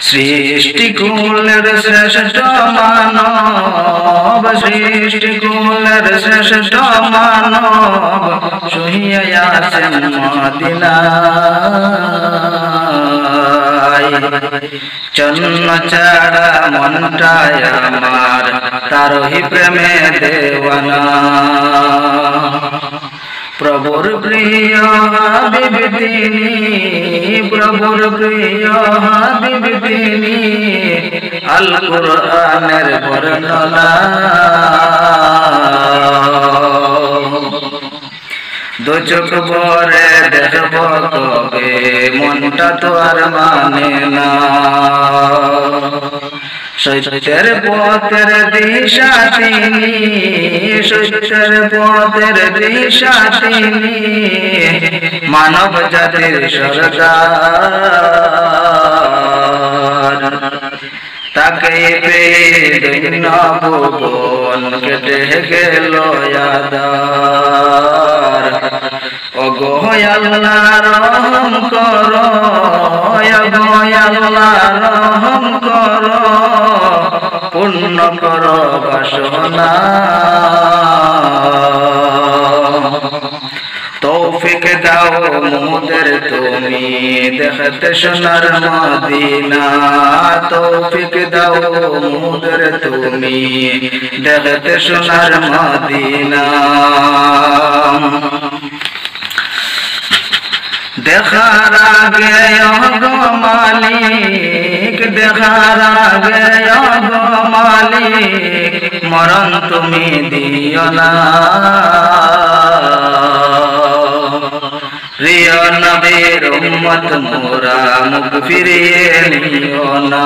সৃষ্টিকুলের শ্রেষ্ঠ মানব, সৃষ্টিকুলের শ্রেষ্ঠ মানব শুইয়া আছেন মদিনায়। জন্ম ছাড়া মনটায় আমার তারই প্রেমে দেওয়ানা। প্রভুর প্রিয় হাবিব তিনি, প্রভুর প্রিয় হাবিব তিনি, আল কুরআনের বর্ণনা। দু চোখ ভরে দেখব কবে, মনটা তো আর মানে না। সত্যের পথের দিশা তিনি, সত্যের পথের দিশা তিনি, মানব জাতির সরদার। তাকে পেয়ে দৈন্য ভুবন কেটে গেল আধার। ওগো আল্লাহ রহম করো, ওগো আল্লাহ রহম করো, পূর্ণ করো বাসনা। তৌফিক দাও মোদের তুমি দেখতে সোনার মদিনা। তৌফিক দাও মোদের তুমি দেখতে সোনার মদিনা। দেখার আগে গো মালিক, দেখার আগে গো মালিক, মরণ তুমি দিও না। প্রিয় নবীর উম্মত মোরা মুখ ফিরিয়ে নিও না।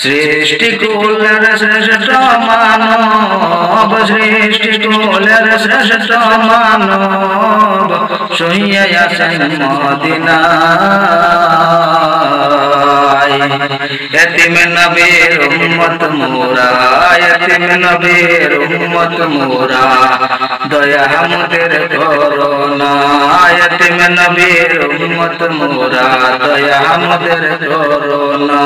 সৃষ্টিকুলের শ্রেষ্ঠ মানব, সৃষ্টিকুলের শ্রেষ্ঠ মানব শুইয়া আছেন মদিনায়। এতিম নবীর উম্মত মোরা, এতিম নবীর উম্মত মোরা, দয়া আমাদের করো না। এতিম নবীর উম্মত মোরা, দয়া আমাদের করো না।